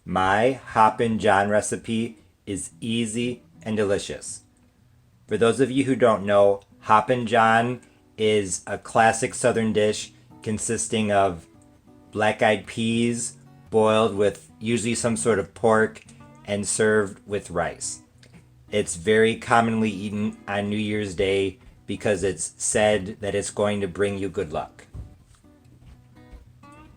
My Hoppin John recipe is easy and delicious. For those of you who don't know, Hoppin John is a classic southern dish consisting of black-eyed peas boiled with usually some sort of pork and served with rice. It's very commonly eaten on New Year's Day because it's said that it's going to bring you good luck.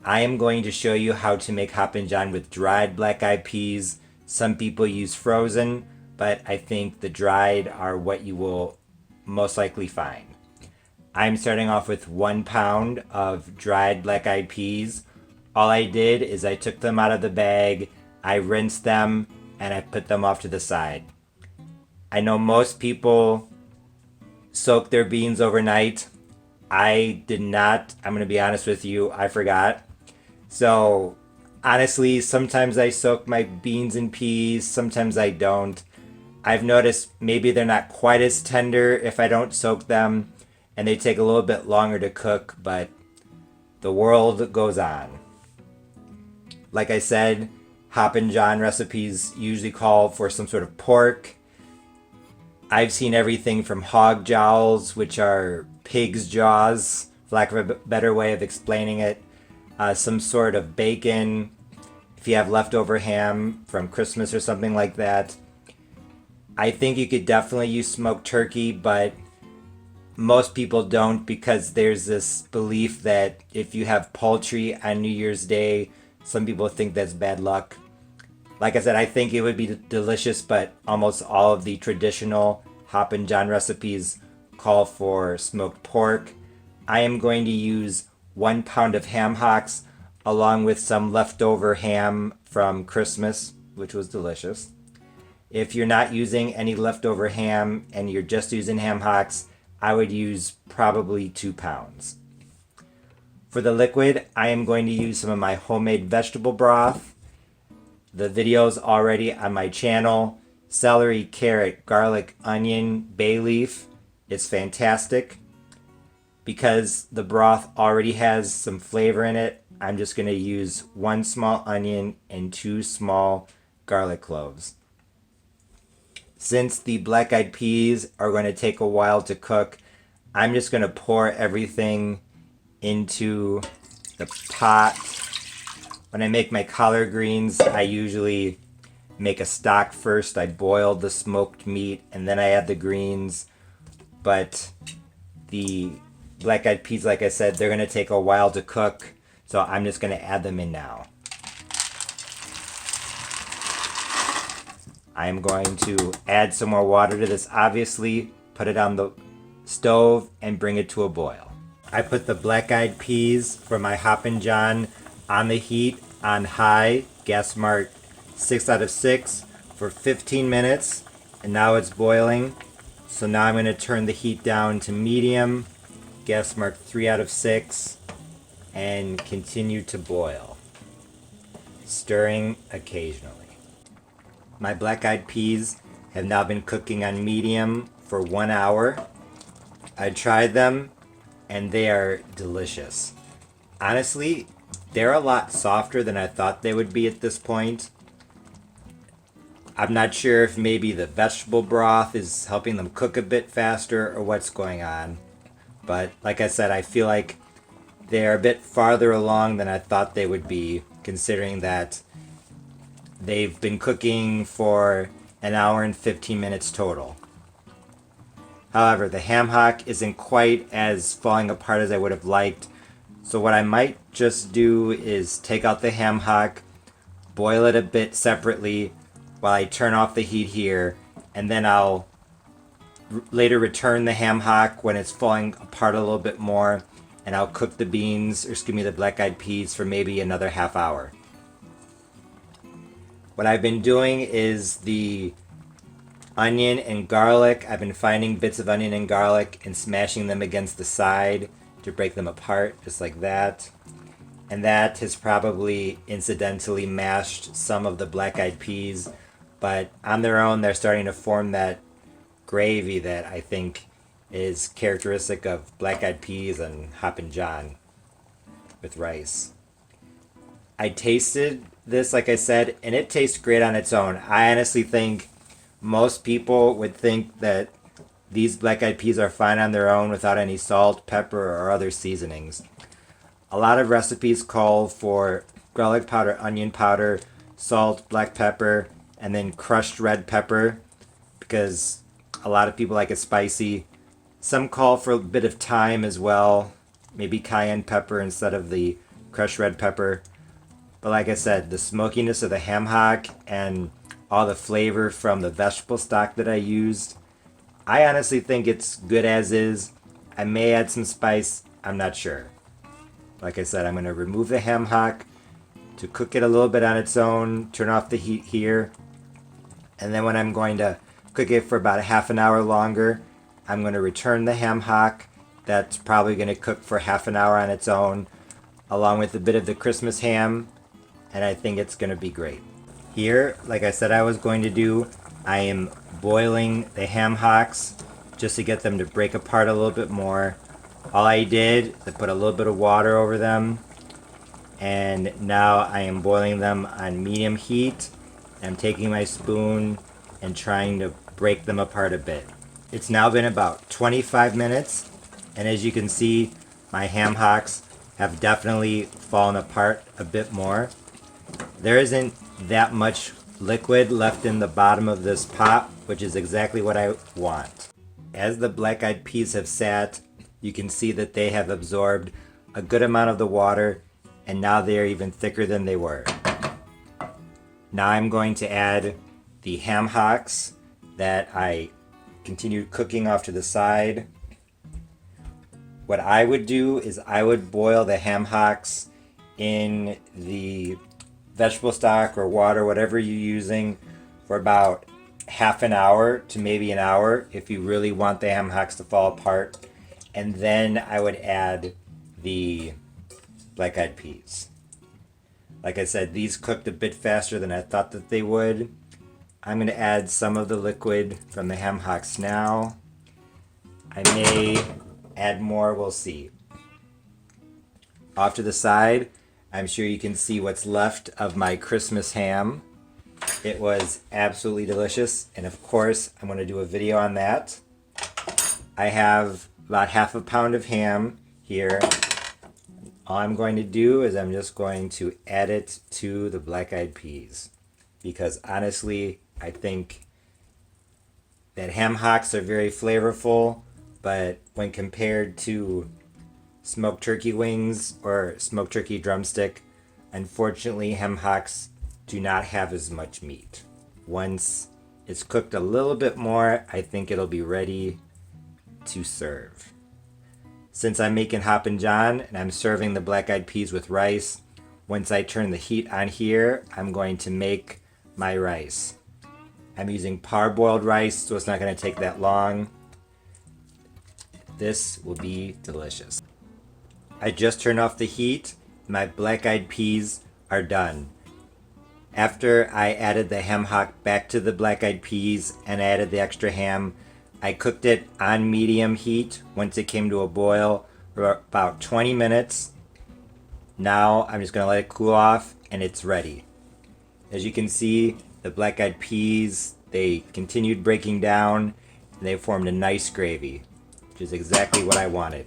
I am going to show you how to make Hoppin John with dried black-eyed peas. Some people use frozen, but I think the dried are what you will most likely find. I'm starting off with 1 pound of dried black-eyed peas. All I did is I took them out of the bag, I rinsed them, and I put them off to the side. I know most people soak their beans overnight. I did not. I'm going to be honest with you, I forgot. So honestly, sometimes I soak my beans and peas, sometimes I don't. I've noticed maybe they're not quite as tender if I don't soak them, and they take a little bit longer to cook, but the world goes on. Like I said, Hoppin John recipes usually call for some sort of pork. I've seen everything from hog jowls, which are pig's jaws, for lack of a better way of explaining it, some sort of bacon, if you have leftover ham from Christmas or something like that. I think you could definitely use smoked turkey, but most people don't because there's this belief that if you have poultry on New Year's Day, some people think that's bad luck. Like I said, I think it would be delicious, but almost all of the traditional Hoppin John recipes call for smoked pork. I am going to use 1 pound of ham hocks along with some leftover ham from Christmas, which was delicious. If you're not using any leftover ham and you're just using ham hocks, I would use probably 2 pounds. For the liquid, I am going to use some of my homemade vegetable broth. The video's already on my channel. Celery, carrot, garlic, onion, bay leaf. It's fantastic. Because the broth already has some flavor in it, I'm just going to use 1 small onion and 2 small garlic cloves. Since the black-eyed peas are going to take a while to cook, I'm just going to pour everything into the pot. When I make my collard greens, I usually make a stock first. I boil the smoked meat and then I add the greens. But the black-eyed peas, like I said, they're going to take a while to cook, so I'm just going to add them in now. I'm going to add some more water to this, obviously, put it on the stove, and bring it to a boil. I put the black-eyed peas for my Hoppin John on the heat on high, gas marked 6 out of 6 for 15 minutes, and now it's boiling. So now I'm going to turn the heat down to medium, gas marked 3 out of 6, and continue to boil, stirring occasionally. My black-eyed peas have now been cooking on medium for 1 hour. I tried them and they are delicious. Honestly, they're a lot softer than I thought they would be at this point. I'm not sure if maybe the vegetable broth is helping them cook a bit faster or what's going on. But like I said, I feel like they're a bit farther along than I thought they would be, considering that they've been cooking for 1 hour and 15 minutes total. However, the ham hock isn't quite as falling apart as I would have liked. So what I might just do is take out the ham hock, boil it a bit separately while I turn off the heat here, and then I'll later return the ham hock when it's falling apart a little bit more, and I'll cook the beans, or excuse me, the black-eyed peas for maybe another half hour. What I've been doing is the onion and garlic. I've been finding bits of onion and garlic and smashing them against the side to break them apart, just like that. And that has probably incidentally mashed some of the black-eyed peas, but on their own they're starting to form that gravy that I think is characteristic of black-eyed peas and Hoppin John with rice. I tasted this, like I said, and it tastes great on its own. I honestly think most people would think that these black eyed peas are fine on their own without any salt, pepper, or other seasonings. A lot of recipes call for garlic powder, onion powder, salt, black pepper, and then crushed red pepper because a lot of people like it spicy. Some call for a bit of thyme as well, maybe cayenne pepper instead of the crushed red pepper. But like I said, the smokiness of the ham hock and all the flavor from the vegetable stock that I used, I honestly think it's good as is. I may add some spice, I'm not sure. Like I said, I'm going to remove the ham hock to cook it a little bit on its own, turn off the heat here, and then when I'm going to cook it for about a half an hour longer, I'm going to return the ham hock. That's probably going to cook for half an hour on its own, along with a bit of the Christmas ham, and I think it's going to be great. Here, like I said I was going to do, I am boiling the ham hocks just to get them to break apart a little bit more. All I did is put a little bit of water over them, and now I am boiling them on medium heat. I'm taking my spoon and trying to break them apart a bit. It's now been about 25 minutes, and as you can see, my ham hocks have definitely fallen apart a bit more. There isn't that much liquid left in the bottom of this pot, which is exactly what I want. As the black eyed peas have sat, you can see that they have absorbed a good amount of the water, and now they are even thicker than they were. Now I'm going to add the ham hocks that I continued cooking off to the side. What I would do is I would boil the ham hocks in the vegetable stock or water, whatever you're using, for about half an hour to maybe an hour if you really want the ham hocks to fall apart. And then I would add the black eyed peas. Like I said, these cooked a bit faster than I thought that they would. I'm going to add some of the liquid from the ham hocks now. I may add more, we'll see. Off to the side, I'm sure you can see what's left of my Christmas ham. It was absolutely delicious, and of course, I'm going to do a video on that. I have about half a pound of ham here. All I'm going to do is I'm just going to add it to the black eyed peas, because honestly, I think that ham hocks are very flavorful, but when compared to smoked turkey wings or smoked turkey drumstick, unfortunately ham hocks do not have as much meat. Once it's cooked a little bit more, I think it'll be ready to serve. Since I'm making Hoppin John and I'm serving the black eyed peas with rice, once I turn the heat on here, I'm going to make my rice. I'm using parboiled rice, so it's not going to take that long. This will be delicious. I just turned off the heat. My black eyed peas are done. After I added the ham hock back to the black eyed peas and added the extra ham, I cooked it on medium heat once it came to a boil for about 20 minutes. Now I'm just going to let it cool off and it's ready. As you can see, the black eyed peas, they continued breaking down and they formed a nice gravy, which is exactly what I wanted.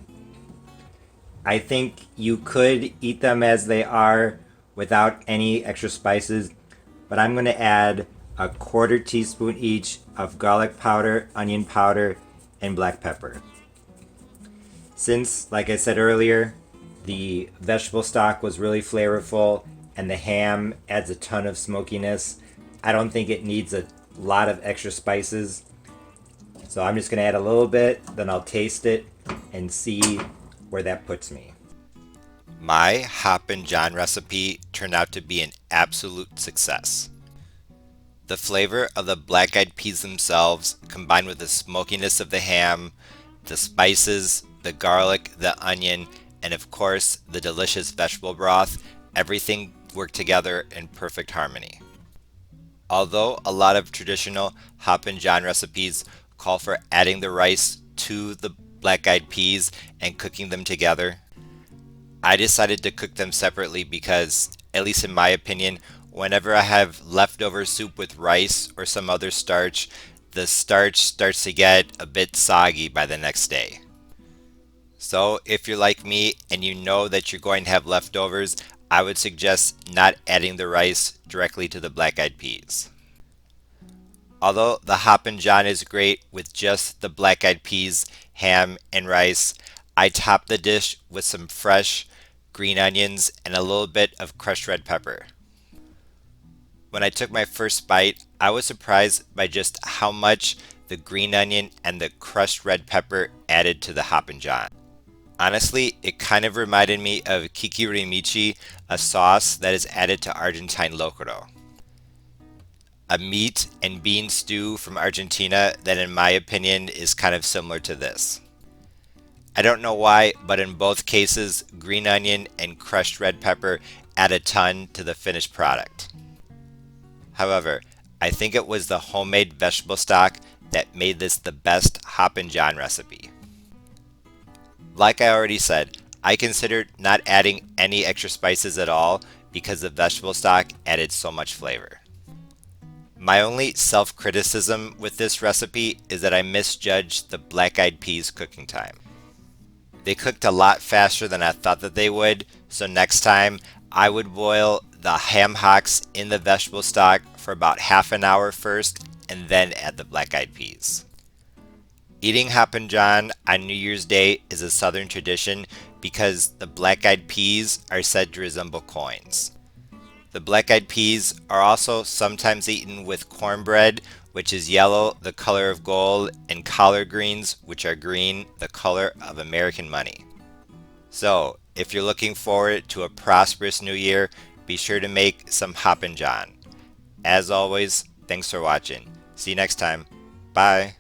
I think you could eat them as they are without any extra spices, but I'm going to add a quarter teaspoon each of garlic powder, onion powder, and black pepper. Since, like I said earlier, the vegetable stock was really flavorful and the ham adds a ton of smokiness, I don't think it needs a lot of extra spices. So I'm just going to add a little bit, then I'll taste it and see where that puts me. My Hoppin John recipe turned out to be an absolute success. The flavor of the black eyed peas themselves, combined with the smokiness of the ham, the spices, the garlic, the onion, and of course the delicious vegetable broth, everything worked together in perfect harmony. Although a lot of traditional Hoppin John recipes call for adding the rice to the black eyed peas and cooking them together, I decided to cook them separately because, at least in my opinion, whenever I have leftover soup with rice or some other starch, the starch starts to get a bit soggy by the next day. So if you're like me and you know that you're going to have leftovers, I would suggest not adding the rice directly to the black eyed peas. Although the Hoppin John is great with just the black eyed peas, ham, and rice, I top the dish with some fresh green onions and a little bit of crushed red pepper. When I took my first bite, I was surprised by just how much the green onion and the crushed red pepper added to the Hoppin John. Honestly, it kind of reminded me of kikirimichi, a sauce that is added to Argentine locro, a meat and bean stew from Argentina that, in my opinion, is kind of similar to this. I don't know why, but in both cases, green onion and crushed red pepper add a ton to the finished product. However, I think it was the homemade vegetable stock that made this the best Hoppin' John recipe. Like I already said, I considered not adding any extra spices at all because the vegetable stock added so much flavor. My only self-criticism with this recipe is that I misjudged the black eyed peas cooking time. They cooked a lot faster than I thought that they would, so next time I would boil the ham hocks in the vegetable stock for about half an hour first and then add the black eyed peas. Eating Hoppin' John on New Year's Day is a southern tradition because the black eyed peas are said to resemble coins. The black eyed peas are also sometimes eaten with cornbread, which is yellow, the color of gold, and collard greens, which are green, the color of American money. So, if you're looking forward to a prosperous new year, be sure to make some Hoppin' John. As always, thanks for watching. See you next time. Bye.